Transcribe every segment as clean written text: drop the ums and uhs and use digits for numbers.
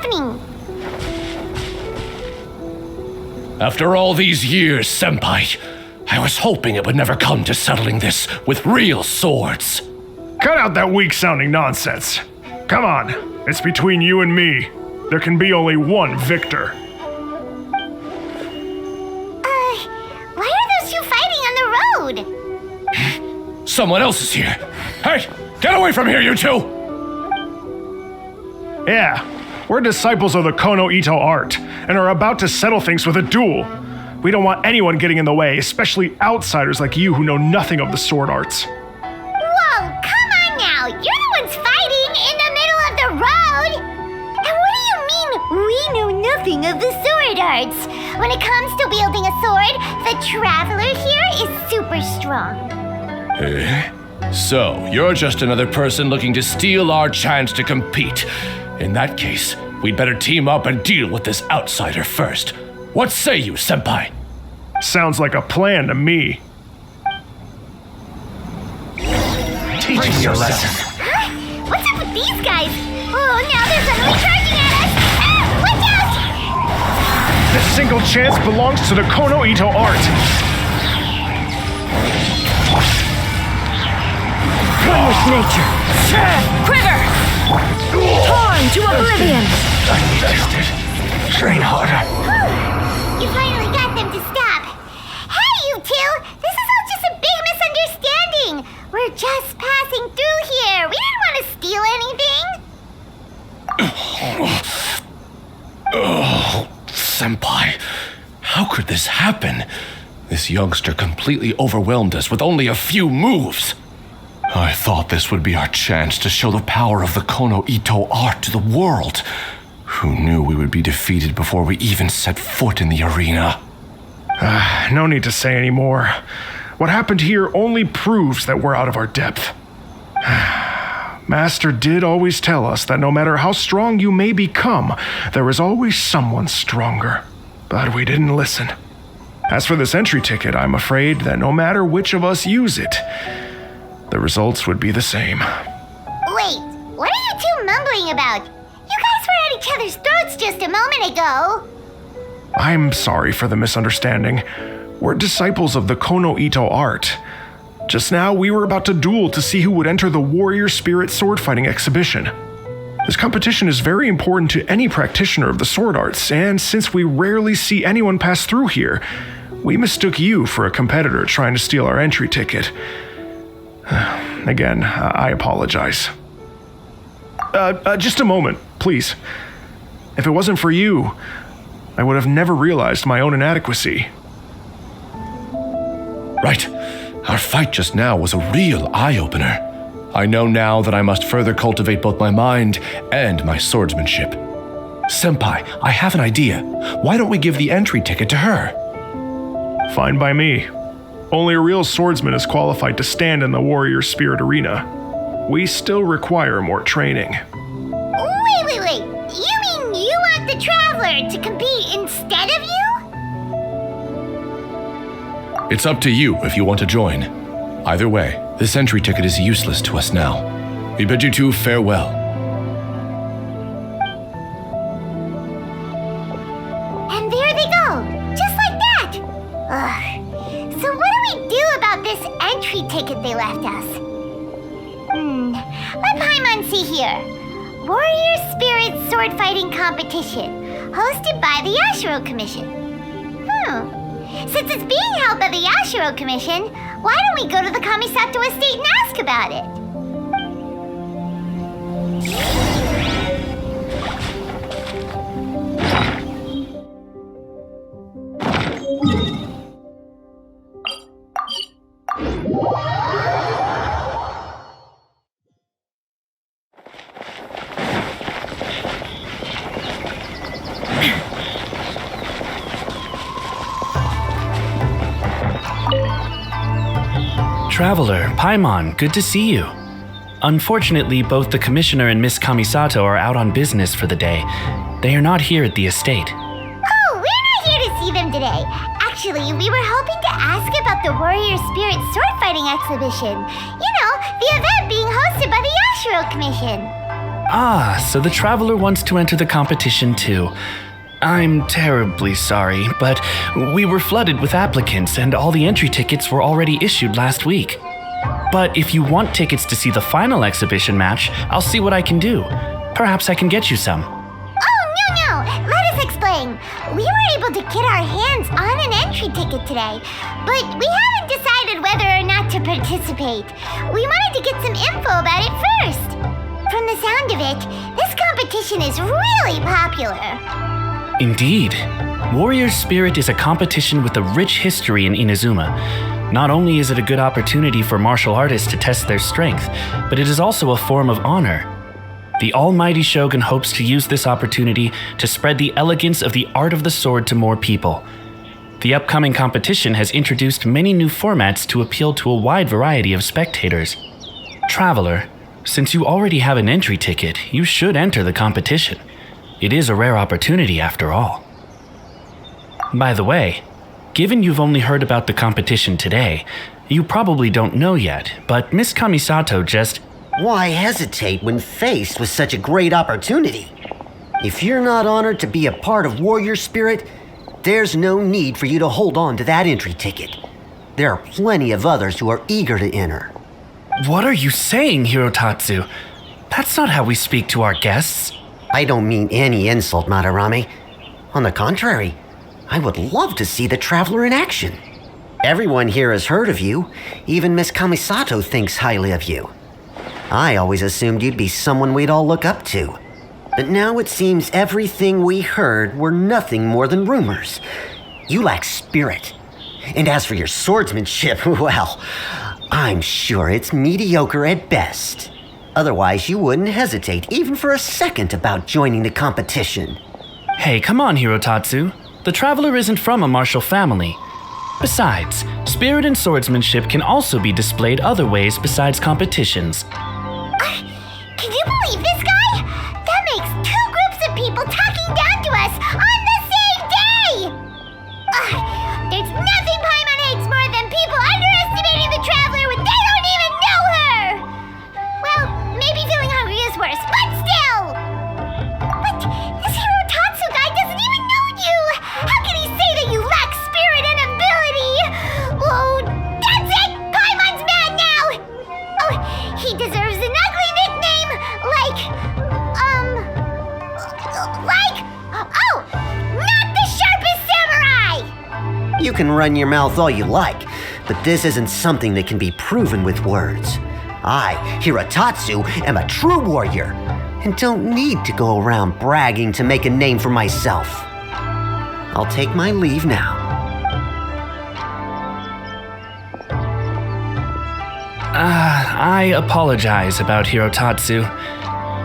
happening? After all these years, Senpai, I was hoping it would never come to settling this with real swords. Cut out that weak-sounding nonsense. Come on, it's between you and me. There can be only one victor. Why are those two fighting on the road? Someone else is here. Hey, get away from here, you two! Yeah, we're disciples of the Kono Ito art, and are about to settle things with a duel. We don't want anyone getting in the way, especially outsiders like you who know nothing of the sword arts. Whoa, come on now! You're the ones fighting in the middle of the road! And what do you mean, we know nothing of the sword arts? When it comes to wielding a sword, the traveler here is super strong. So, you're just another person looking to steal our chance to compete. In that case, we'd better team up and deal with this outsider first. What say you, Senpai? Sounds like a plan to me. Teach me your lesson. Huh? What's up with these guys? Oh, now they're suddenly charging at us! Ah, watch out! This single chance belongs to the Kono Ito art. One with nature. Quiver! Torn to oblivion! I need to train harder. You finally got them to stop. Hey, you two! This is all just a big misunderstanding. We're just passing through here. We didn't want to steal anything. Oh, Senpai, how could this happen? This youngster completely overwhelmed us with only a few moves. I thought this would be our chance to show the power of the Kono Ito art to the world. Who knew we would be defeated before we even set foot in the arena? No need to say any more. What happened here only proves that we're out of our depth. Master did always tell us that no matter how strong you may become, there is always someone stronger. But we didn't listen. As for this entry ticket, I'm afraid that no matter which of us use it, the results would be the same. Wait, what are you two mumbling about? You guys were at each other's throats just a moment ago. I'm sorry for the misunderstanding. We're disciples of the Kono Ito art. Just now, we were about to duel to see who would enter the Warrior Spirit sword fighting exhibition. This competition is very important to any practitioner of the sword arts, and since we rarely see anyone pass through here, we mistook you for a competitor trying to steal our entry ticket. Again, I apologize. Just a moment, please. If it wasn't for you, I would have never realized my own inadequacy. Right. Our fight just now was a real eye-opener. I know now that I must further cultivate both my mind and my swordsmanship. Senpai, I have an idea. Why don't we give the entry ticket to her? Fine by me. Only a real swordsman is qualified to stand in the Warrior Spirit arena. We still require more training. Wait. You mean you want the Traveler to compete instead of you? It's up to you if you want to join. Either way, this entry ticket is useless to us now. We bid you two farewell. And there they go, just like that. Ugh. So what do we do about this entry ticket they left us? Let Paimon see here. Warrior Spirit Sword Fighting Competition, hosted by the Yashiro Commission. Since it's being held by the Yashiro Commission, why don't we go to the Kamisato estate and ask about it? Traveler, Paimon, good to see you. Unfortunately, both the Commissioner and Miss Kamisato are out on business for the day. They are not here at the estate. Oh, we're not here to see them today. Actually, we were hoping to ask about the Warrior Spirit Sword Fighting Exhibition. You know, the event being hosted by the Yashiro Commission. Ah, so the Traveler wants to enter the competition too. I'm terribly sorry, but we were flooded with applicants and all the entry tickets were already issued last week. But if you want tickets to see the final exhibition match, I'll see what I can do. Perhaps I can get you some. Oh, no! Let us explain. We were able to get our hands on an entry ticket today, but we haven't decided whether or not to participate. We wanted to get some info about it first. From the sound of it, this competition is really popular. Indeed. Warrior Spirit is a competition with a rich history in Inazuma. Not only is it a good opportunity for martial artists to test their strength, but it is also a form of honor. The Almighty Shogun hopes to use this opportunity to spread the elegance of the art of the sword to more people. The upcoming competition has introduced many new formats to appeal to a wide variety of spectators. Traveler, since you already have an entry ticket, you should enter the competition. It is a rare opportunity after all. By the way, given you've only heard about the competition today, you probably don't know yet, but Miss Kamisato just... Why hesitate when faced with such a great opportunity? If you're not honored to be a part of Warrior Spirit, there's no need for you to hold on to that entry ticket. There are plenty of others who are eager to enter. What are you saying, Hirotatsu? That's not how we speak to our guests. I don't mean any insult, Madarame. On the contrary, I would love to see the Traveler in action. Everyone here has heard of you. Even Miss Kamisato thinks highly of you. I always assumed you'd be someone we'd all look up to. But now it seems everything we heard were nothing more than rumors. You lack spirit. And as for your swordsmanship, well, I'm sure it's mediocre at best. Otherwise, you wouldn't hesitate even for a second about joining the competition. Hey, come on, Hirotatsu. The Traveler isn't from a martial family. Besides, spirit and swordsmanship can also be displayed other ways besides competitions. Can you believe this guy? That makes two groups of people talking down to us on the same day! There's nothing Paimon hates more than people underestimating the Traveler when they don't even know her! Well, maybe feeling hungry is worse, but still! But this Hirotatsu guy doesn't even know you! How can he say that you lack spirit and ability? Oh, that's it! Paimon's mad now! Oh, he deserves an ugly nickname not the sharpest samurai! You can run your mouth all you like, but this isn't something that can be proven with words. I, Hirotatsu, am a true warrior, and don't need to go around bragging to make a name for myself. I'll take my leave now. I apologize about Hirotatsu.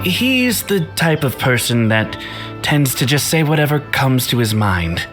He's the type of person that tends to just say whatever comes to his mind.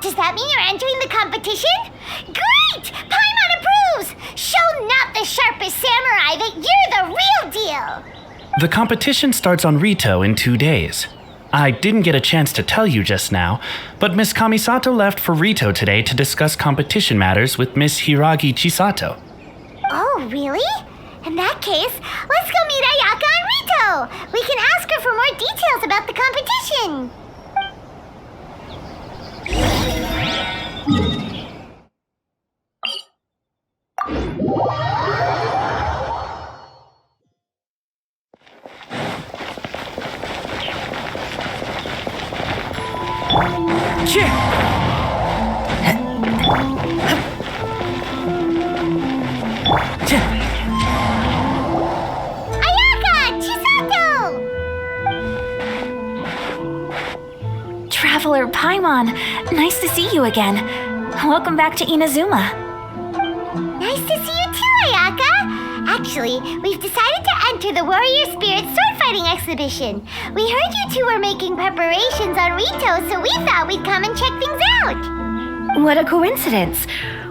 Does that mean you're entering the competition? Great! Paimon approves! Show not the sharpest samurai that you're the real deal! The competition starts on Rito in 2 days. I didn't get a chance to tell you just now, but Miss Kamisato left for Rito today to discuss competition matters with Miss Hiragi Chisato. Oh, really? In that case, let's go meet Ayaka and Rito! We can ask her for more details about the competition! Ayaka! Chisato! Traveler Paimon, nice to see you again. Welcome back to Inazuma. Nice to see you too, Ayaka! Actually, we've decided to enter the Warrior Spirit sword fighting exhibition. We heard you two were making preparations on Rito, so we thought we'd come and check things out. What a coincidence!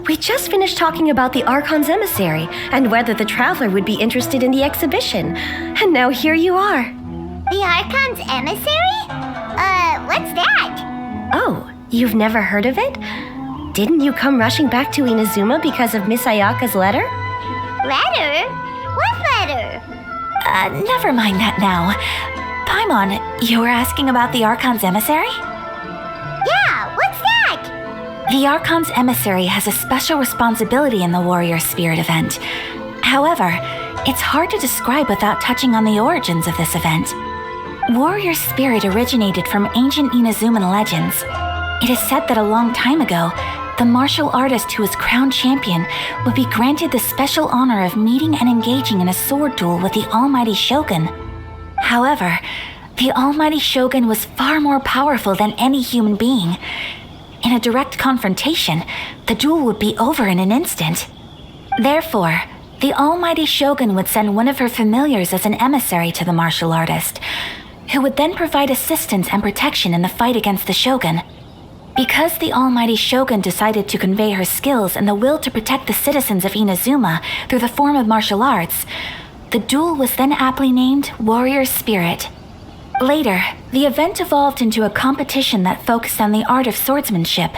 We just finished talking about the Archon's emissary and whether the Traveler would be interested in the exhibition. And now here you are. The Archon's emissary? What's that? Oh, you've never heard of it? Didn't you come rushing back to Inazuma because of Miss Ayaka's letter? Letter? What letter? Never mind that now. Paimon, you were asking about the Archon's emissary? Yeah, what's that? The Archon's emissary has a special responsibility in the Warrior Spirit event. However, it's hard to describe without touching on the origins of this event. Warrior Spirit originated from ancient Inazuman legends. It is said that a long time ago, the martial artist who was crowned champion would be granted the special honor of meeting and engaging in a sword duel with the Almighty Shogun. However, the Almighty Shogun was far more powerful than any human being. In a direct confrontation, the duel would be over in an instant. Therefore, the Almighty Shogun would send one of her familiars as an emissary to the martial artist, who would then provide assistance and protection in the fight against the Shogun. Because the Almighty Shogun decided to convey her skills and the will to protect the citizens of Inazuma through the form of martial arts, the duel was then aptly named Warrior Spirit. Later, the event evolved into a competition that focused on the art of swordsmanship,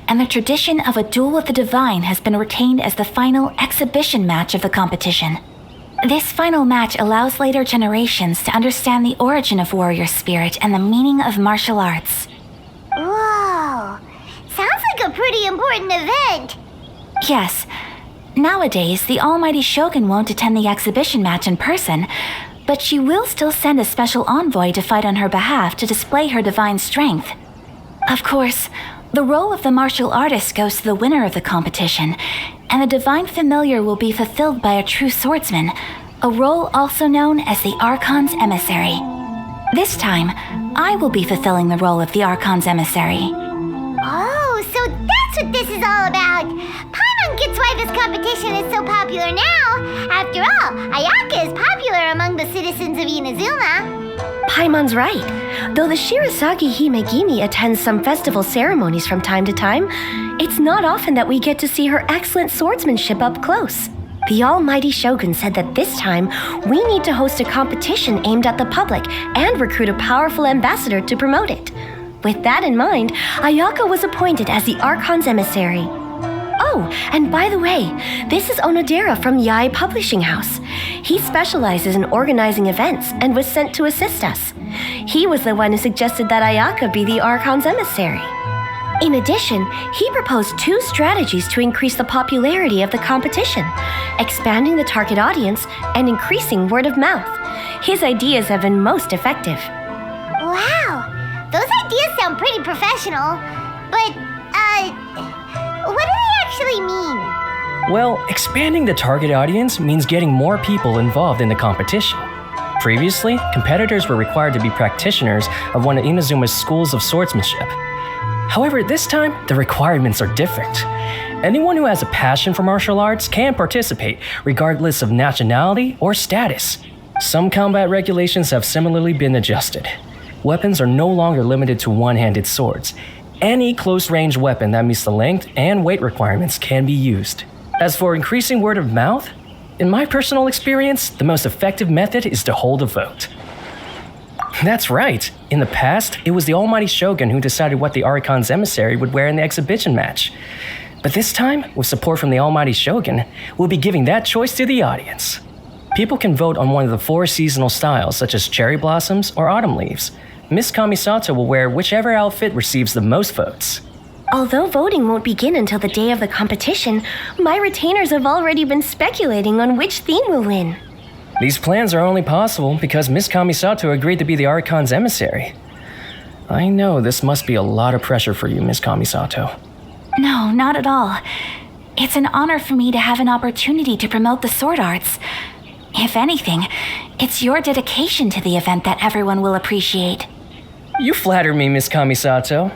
and the tradition of a duel with the divine has been retained as the final exhibition match of the competition. This final match allows later generations to understand the origin of Warrior Spirit and the meaning of martial arts. Whoa, sounds like a pretty important event. Yes. Nowadays, the Almighty Shogun won't attend the exhibition match in person, but she will still send a special envoy to fight on her behalf to display her divine strength. Of course, the role of the martial artist goes to the winner of the competition, and the divine familiar will be fulfilled by a true swordsman, a role also known as the Archon's emissary. This time, I will be fulfilling the role of the Archon's emissary. Oh, so that's what this is all about. Paimon gets why this competition is so popular now. After all, Ayaka is popular among the citizens of Inazuma. Paimon's right. Though the Shirasagi Himegimi attends some festival ceremonies from time to time, it's not often that we get to see her excellent swordsmanship up close. The Almighty Shogun said that this time, we need to host a competition aimed at the public and recruit a powerful ambassador to promote it. With that in mind, Ayaka was appointed as the Archon's emissary. Oh, and by the way, this is Onodera from Yai Publishing House. He specializes in organizing events and was sent to assist us. He was the one who suggested that Ayaka be the Archon's emissary. In addition, he proposed 2 strategies to increase the popularity of the competition: expanding the target audience and increasing word of mouth. His ideas have been most effective. Wow, those ideas sound pretty professional. But, what do they actually mean? Well, expanding the target audience means getting more people involved in the competition. Previously, competitors were required to be practitioners of one of Inazuma's schools of swordsmanship. However, this time, the requirements are different. Anyone who has a passion for martial arts can participate, regardless of nationality or status. Some combat regulations have similarly been adjusted. Weapons are no longer limited to one-handed swords. Any close-range weapon that meets the length and weight requirements can be used. As for increasing word of mouth, in my personal experience, the most effective method is to hold a vote. That's right. In the past, it was the Almighty Shogun who decided what the Archon's emissary would wear in the exhibition match. But this time, with support from the Almighty Shogun, we'll be giving that choice to the audience. People can vote on one of the 4 seasonal styles, such as cherry blossoms or autumn leaves. Miss Kamisato will wear whichever outfit receives the most votes. Although voting won't begin until the day of the competition, my retainers have already been speculating on which theme will win. These plans are only possible because Miss Kamisato agreed to be the Archon's emissary. I know this must be a lot of pressure for you, Miss Kamisato. No, not at all. It's an honor for me to have an opportunity to promote the sword arts. If anything, it's your dedication to the event that everyone will appreciate. You flatter me, Miss Kamisato.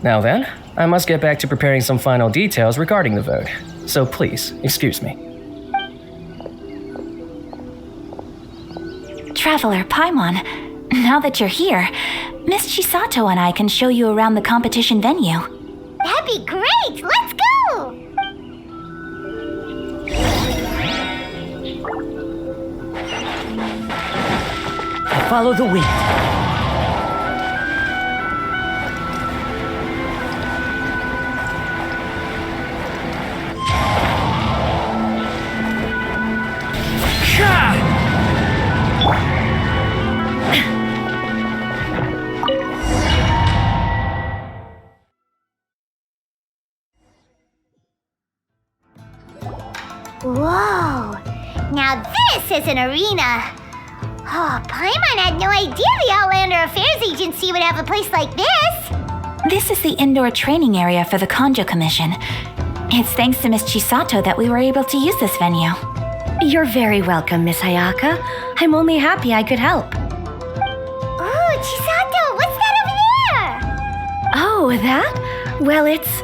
Now then, I must get back to preparing some final details regarding the vote. So please, excuse me. Traveler Paimon, now that you're here, Miss Chisato and I can show you around the competition venue. That'd be great! Let's go! Follow the wind. now this is an arena. Oh, Paimon had no idea the Outlander Affairs Agency would have a place like this. This is the indoor training area for the Konjo Commission. It's thanks to Miss Chisato that we were able to use this venue. You're very welcome, Miss Ayaka. I'm only happy I could help. Ooh, Chisato, what's that over there? Oh, that? Well, it's...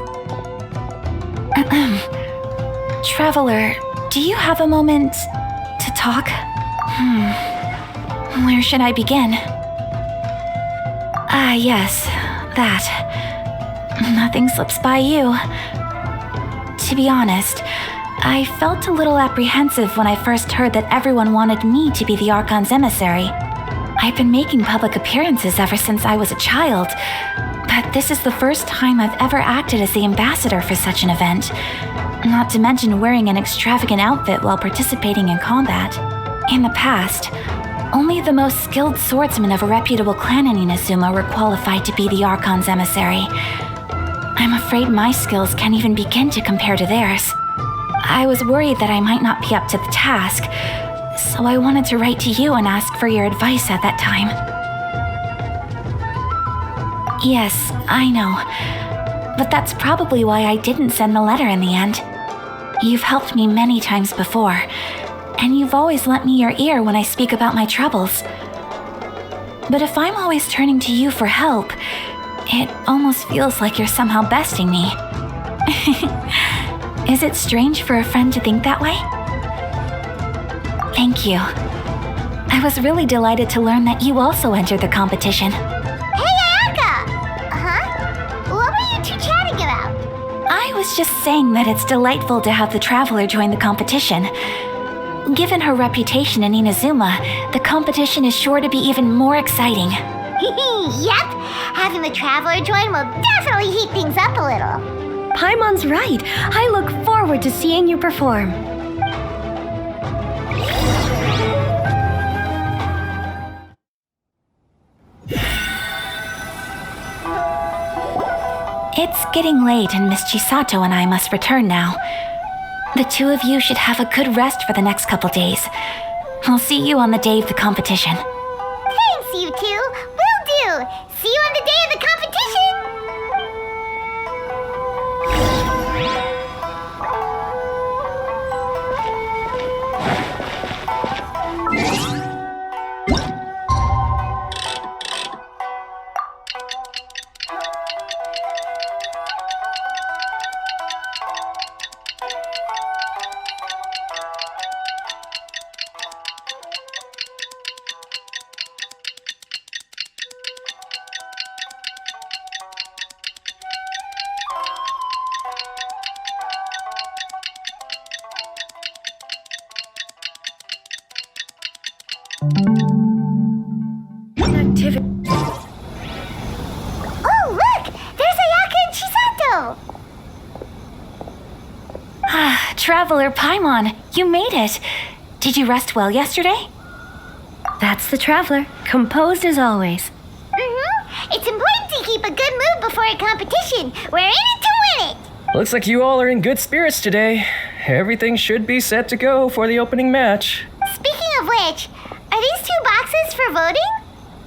Traveler, do you have a moment to talk? Where should I begin? Ah, yes, that. Nothing slips by you. To be honest, I felt a little apprehensive when I first heard that everyone wanted me to be the Archon's emissary. I've been making public appearances ever since I was a child, but this is the first time I've ever acted as the ambassador for such an event, not to mention wearing an extravagant outfit while participating in combat. In the past, only the most skilled swordsmen of a reputable clan in Inazuma were qualified to be the Archon's emissary. I'm afraid my skills can't even begin to compare to theirs. I was worried that I might not be up to the task, so I wanted to write to you and ask for your advice at that time. Yes, I know, but that's probably why I didn't send the letter in the end. You've helped me many times before, and you've always lent me your ear when I speak about my troubles. But if I'm always turning to you for help, it almost feels like you're somehow besting me. Is it strange for a friend to think that way? Thank you. I was really delighted to learn that you also entered the competition. Hey, Ayaka! Huh? What were you two chatting about? I was just saying that it's delightful to have the Traveler join the competition. Given her reputation in Inazuma, the competition is sure to be even more exciting. Yep, having the Traveler join will definitely heat things up a little. Paimon's right. I look forward to seeing you perform. It's getting late and Miss Chisato and I must return now. The two of you should have a good rest for the next couple days. I'll see you on the day of the competition. Thanks, you two. Will do. See you on the day of the competition. Oh, look! There's Ayaka and Chisato! Traveler Paimon, you made it. Did you rest well yesterday? That's the Traveler, composed as always. It's important to keep a good mood before a competition. We're in it to win it! Looks like you all are in good spirits today. Everything should be set to go for the opening match. Speaking of which, are these two boxes for voting?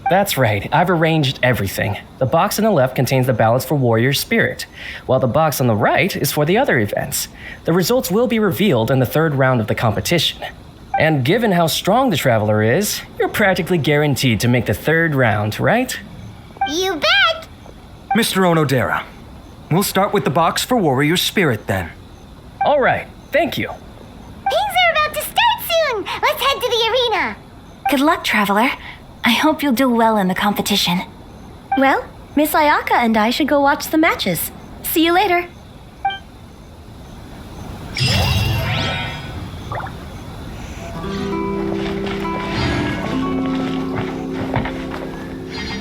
That's right, I've arranged everything. The box on the left contains the ballots for Warrior Spirit, while the box on the right is for the other events. The results will be revealed in the third round of the competition. And given how strong the Traveler is, you're practically guaranteed to make the third round, right? You bet! Mr. Onodera, we'll start with the box for Warrior Spirit then. All right, thank you. Things are about to start soon! Let's head to the arena! Good luck, Traveler. I hope you'll do well in the competition. Well, Miss Ayaka and I should go watch the matches. See you later.